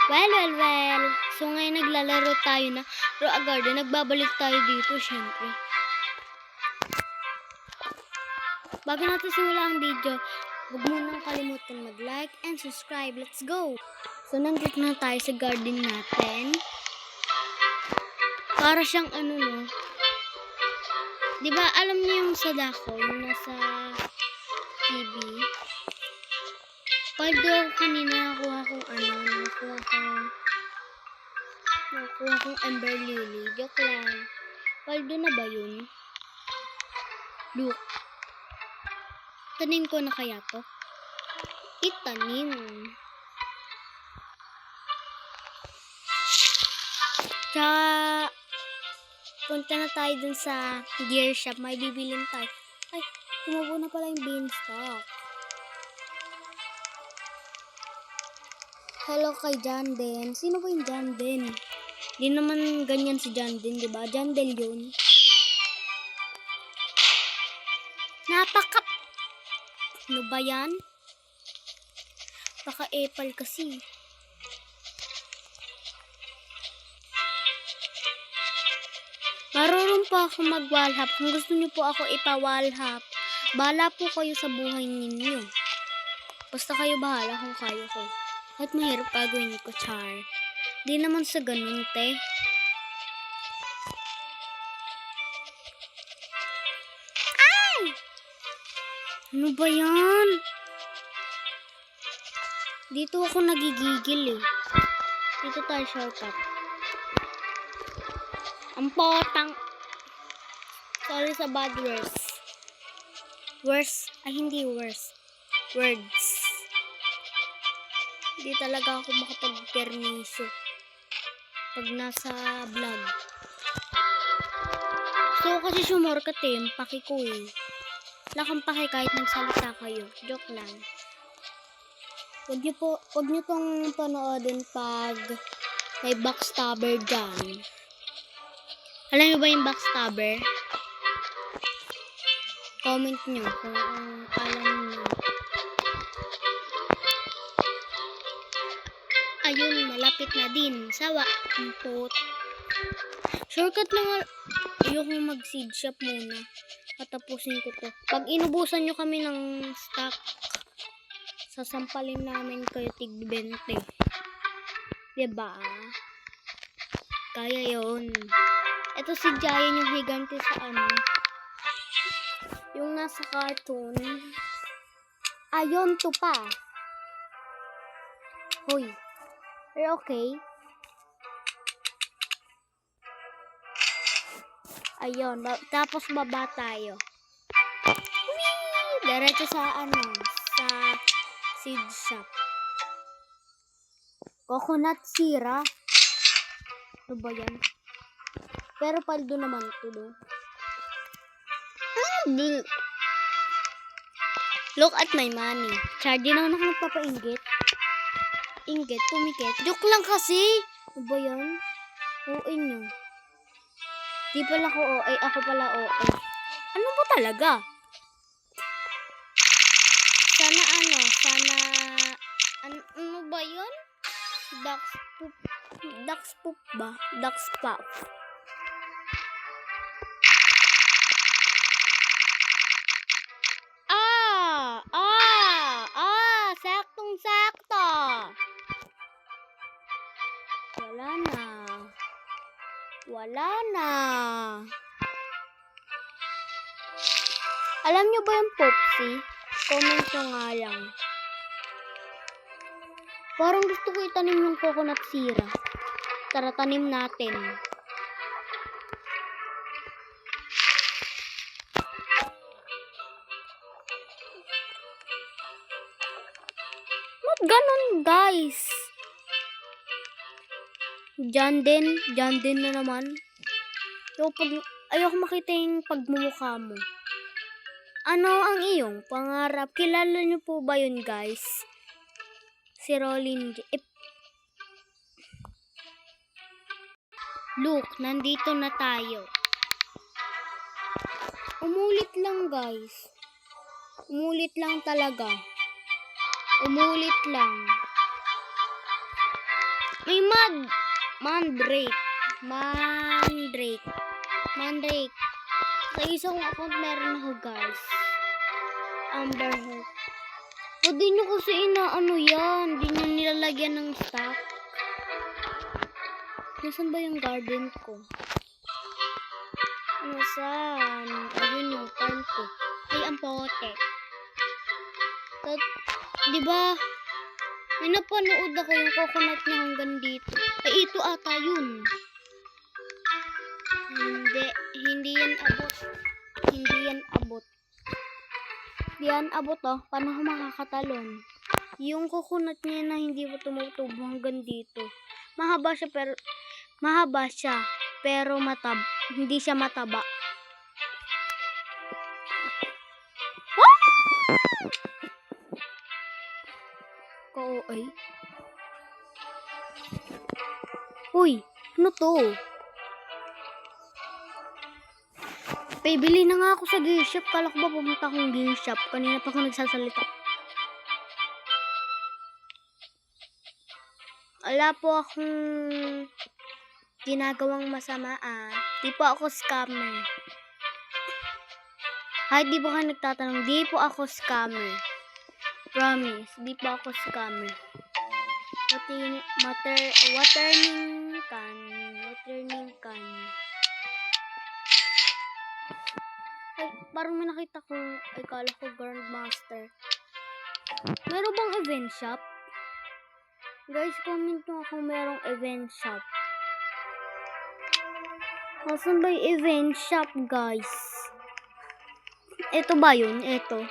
Well. So ngayon naglalaro tayo na Roa Garden. Nagbabalik tayo dito, syempre. Bago natin simula ang video, huwag munang kalimutan mag-like and subscribe. Let's go! So nandito na tayo sa garden natin. Para siyang no. Diba alam niyo yung sa dako, yung nasa TV? Paldo ako kanina, nakuha kong Ember Lily. Joke lang. Paldo na ba yun? Look. Tanim ko na kaya to? Itanim. Tsaka, punta na tayo dun sa gear shop. May bibilin tayo. Ay, tumubo na pala yung beanstalk. Hello kay Janden. Sino ba yung Janden? Di naman ganyan si Janden, diba? Jandel yun. Ano ba yan? Baka apple kasi. Marunong po ako mag-wallhap. Kung gusto niyo po ako ipa-wallhap, bahala po kayo sa buhay ninyo. Basta kayo bahala kung kaya ko. At mahirap gagawin ko, char. Di naman sa ganun, te. Ay! Ano ba yan? Dito ako nagigigil eh. Dito tayo shortcut. Ang potang. Sorry sa bad words. Hindi words. Words. Hindi talaga ako makapag-permiso pag nasa vlog. So kasi sumorkat eh, paki ko eh. Wala kang paki kahit nagsalita kayo. Joke lang. Huwag niyo pong panoodin pag may backstabber dyan. Alam niyo ba yung backstabber? Comment niyo kung alam niyo. Ayun, malapit na din. Sawa. Impot. Shortcut lang. Ayoko mag-seed shop muna. Patapusin ko to. Pag inubusan nyo kami ng stock, sasampalin namin kayo tig-20. Diba? Kaya yun. Ito si Giant yung higante sa yung nasa cartoon. Ayun to pa. Hoy. Are okay? Ayun. Tapos baba tayo. Diretso sa sa seed shop. Coconut syrup. Ano ba yan? Pero paldo naman ito do. Look at my money. Charge na ako nagpapainggit. Inggit, tumikit. Joke lang kasi. Ano ba yan? OA nyo. Di pala ko OA. Ako pala OA. Ano ba talaga? Ano ba yun? Ducks poop ba? Ducks puff. Saktong-sakto. Wala na. Alam nyo ba yung Popsy? Comment nyo nga lang. Parang gusto ko itanim yung coconut syrup. Tara, tanim natin. Ba't ganon, guys? Janden na naman. Ayoko makita yung pagmumukha mo. Ano ang iyong pangarap? Kilala niyo po ba yun, guys? Si Rolling. Look, nandito na tayo. Umulit lang, guys. Umulit lang talaga. Umulit lang. May Mandrake. Mandrake. Sa isa kong account meron ako, guys. Amberheart. O di nyo kasi inaano yan. Di nyo nilalagyan ng stock. Nasaan ba yung garden ko? Nasaan? Ayun yung farm ko. Ay, ang pote. Diba? May napanood ako yung coconut niya hanggang dito. Ay, ito ata yun. Hindi yan abot. Hindi yan abot, oh. Paano ako makakatalon? Yung coconut niya na hindi mo tumutubo hanggang dito. Mahaba siya, pero hindi siya mataba. Ay. Uy, ano to? Bili na nga ako sa gear shop. Kala ko ba pumunta akong gear shop? Kanina pa ako nagsasalita. Wala po akong ginagawang masama, Di po ako scammer. Kahit di po kayo nagtatanong, di po ako scammer. Promise, di po ako scammer. Watering can. Ay, parang may nakita ko, ay kala ko Grandmaster. Meron bang event shop? Guys, comment nyo kung merong event shop. Nasaan ba yung event shop, guys? Ito ba yun? Ito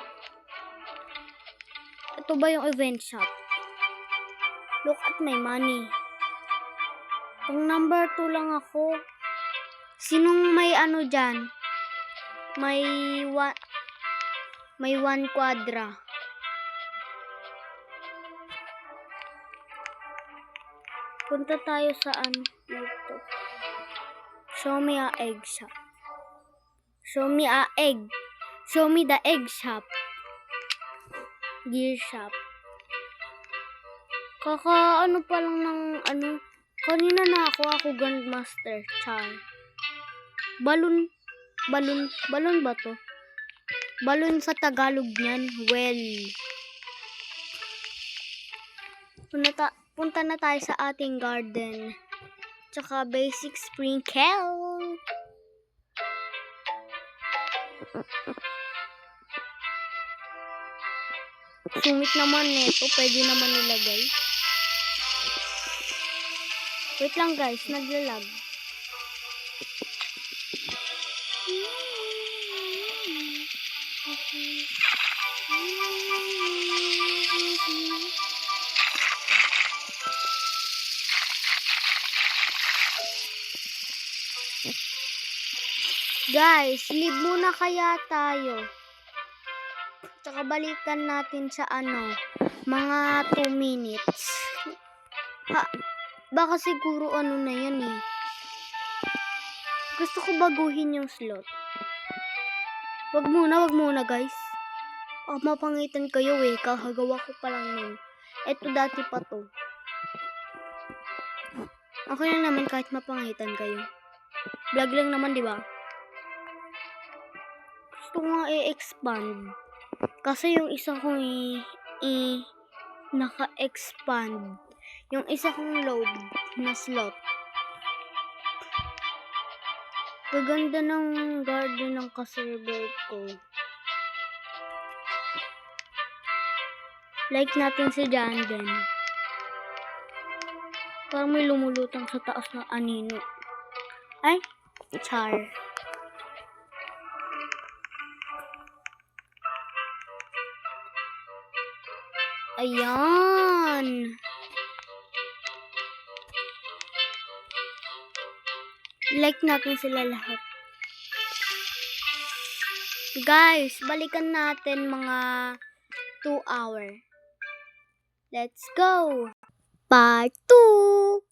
ba yung event shop? Look at my money. Kung number 2 lang ako. Sinong may ano dyan? May 1 quadra. Punta tayo sa ito. Show me a egg shop. Show me a egg. Show me the egg shop. Gear shop. Ano pa lang ng kanina na ako Grandmaster. Char. Balon ba to? Balon sa Tagalog niyan. Well. Punta na tayo sa ating garden. Tsaka basic sprinkle. Sungit naman nito. Pwede naman nilagay. Wait lang, guys. Naglalag. Guys, leave muna kaya tayo. Tsaka balikan natin sa mga 2 minutes. Baka siguro na yan eh. Gusto ko baguhin yung slot. Wag muna guys. Mapangitan kayo eh. Kakagawa ko pa lang nun. Eto dati pa to. Okay lang naman kahit mapangitan kayo. Vlog lang naman, di ba? Gusto ko nga i-expand. Kasi yung isa kong naka-expand. Yung isa kong load na slot. Gaganda ng garden ng kaserver ko. Like natin si Janden. Parang may lumulutang sa taas na anino. Ay, char. Ayan. Like natin sila lahat. Guys, balikan natin mga 2 hour. Let's go! Part 2!